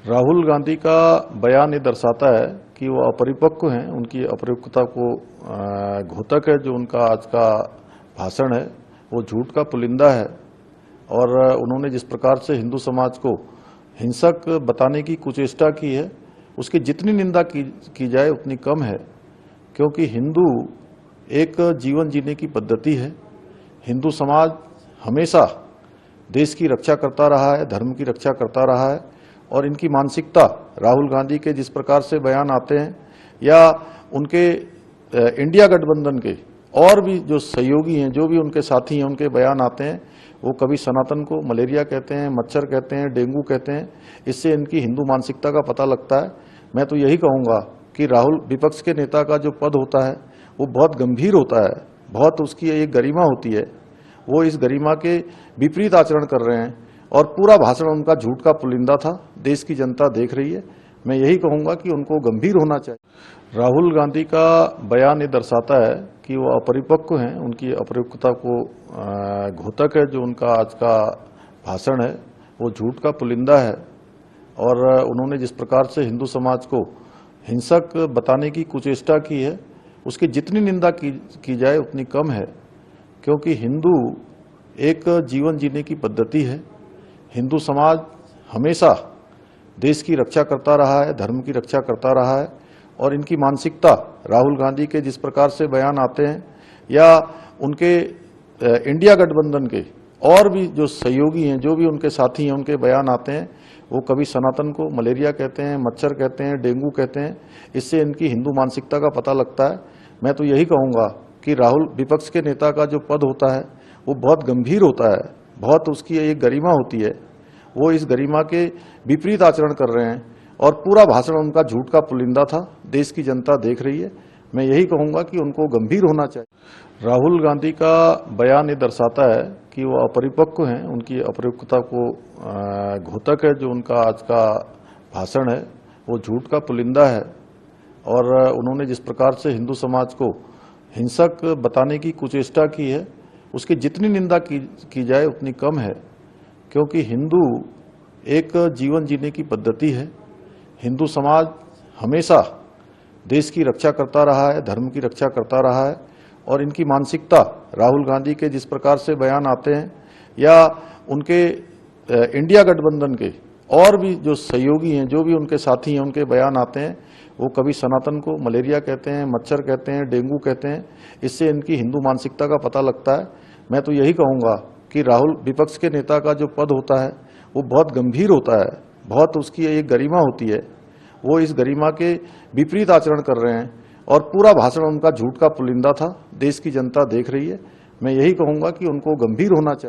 राहुल गांधी का बयान ये दर्शाता है कि वो अपरिपक्व हैं। उनकी अपरिपक्वता को घोतक है। जो उनका आज का भाषण है वो झूठ का पुलिंदा है और उन्होंने जिस प्रकार से हिंदू समाज को हिंसक बताने की कुचेष्टा की है, उसकी जितनी निंदा की जाए उतनी कम है, क्योंकि हिंदू एक जीवन जीने की पद्धति है। हिंदू समाज हमेशा देश की रक्षा करता रहा है, धर्म की रक्षा करता रहा है और इनकी मानसिकता राहुल गांधी के जिस प्रकार से बयान आते हैं या उनके इंडिया गठबंधन के और भी जो सहयोगी हैं, जो भी उनके साथी हैं, उनके बयान आते हैं, वो कभी सनातन को मलेरिया कहते हैं, मच्छर कहते हैं, डेंगू कहते हैं। इससे इनकी हिंदू मानसिकता का पता लगता है। मैं तो यही कहूँगा कि राहुल विपक्ष के नेता का जो पद होता है वो बहुत गंभीर होता है, बहुत उसकी एक गरिमा होती है। वो इस गरिमा के विपरीत आचरण कर रहे हैं और पूरा भाषण उनका झूठ का पुलिंदा था। देश की जनता देख रही है। मैं यही कहूँगा कि उनको गंभीर होना चाहिए। राहुल गांधी का बयान ये दर्शाता है कि वो अपरिपक्व हैं। उनकी अपरिपक्वता को घोतक है। जो उनका आज का भाषण है वो झूठ का पुलिंदा है और उन्होंने जिस प्रकार से हिंदू समाज को हिंसक बताने की कुचेष्टा की है, उसकी जितनी निंदा की जाए उतनी कम है, क्योंकि हिंदू एक जीवन जीने की पद्धति है। हिंदू समाज हमेशा देश की रक्षा करता रहा है, धर्म की रक्षा करता रहा है और इनकी मानसिकता राहुल गांधी के जिस प्रकार से बयान आते हैं या उनके इंडिया गठबंधन के और भी जो सहयोगी हैं, जो भी उनके साथी हैं, उनके बयान आते हैं, वो कभी सनातन को मलेरिया कहते हैं, मच्छर कहते हैं, डेंगू कहते हैं। इससे इनकी हिंदू मानसिकता का पता लगता है। मैं तो यही कहूँगा कि राहुल विपक्ष के नेता का जो पद होता है वो बहुत गंभीर होता है, बहुत उसकी एक गरिमा होती है। वो इस गरिमा के विपरीत आचरण कर रहे हैं और पूरा भाषण उनका झूठ का पुलिंदा था। देश की जनता देख रही है। मैं यही कहूँगा कि उनको गंभीर होना चाहिए। राहुल गांधी का बयान ये दर्शाता है कि वो अपरिपक्व हैं। उनकी अपरिपक्वता को घोतक है। जो उनका आज का भाषण है वो झूठ का पुलिंदा है और उन्होंने जिस प्रकार से हिंदू समाज को हिंसक बताने की कुचेष्टा की है, उसकी जितनी निंदा की जाए उतनी कम है, क्योंकि हिंदू एक जीवन जीने की पद्धति है। हिंदू समाज हमेशा देश की रक्षा करता रहा है, धर्म की रक्षा करता रहा है और इनकी मानसिकता राहुल गांधी के जिस प्रकार से बयान आते हैं या उनके इंडिया गठबंधन के और भी जो सहयोगी हैं, जो भी उनके साथी हैं, उनके बयान आते हैं, वो कभी सनातन को मलेरिया कहते हैं, मच्छर कहते हैं, डेंगू कहते हैं। इससे इनकी हिंदू मानसिकता का पता लगता है। मैं तो यही कहूँगा कि राहुल विपक्ष के नेता का जो पद होता है वो बहुत गंभीर होता है, बहुत उसकी एक गरिमा होती है। वो इस गरिमा के विपरीत आचरण कर रहे हैं और पूरा भाषण उनका झूठ का पुलिंदा था। देश की जनता देख रही है। मैं यही कहूँगा कि उनको गंभीर होना चाहिए।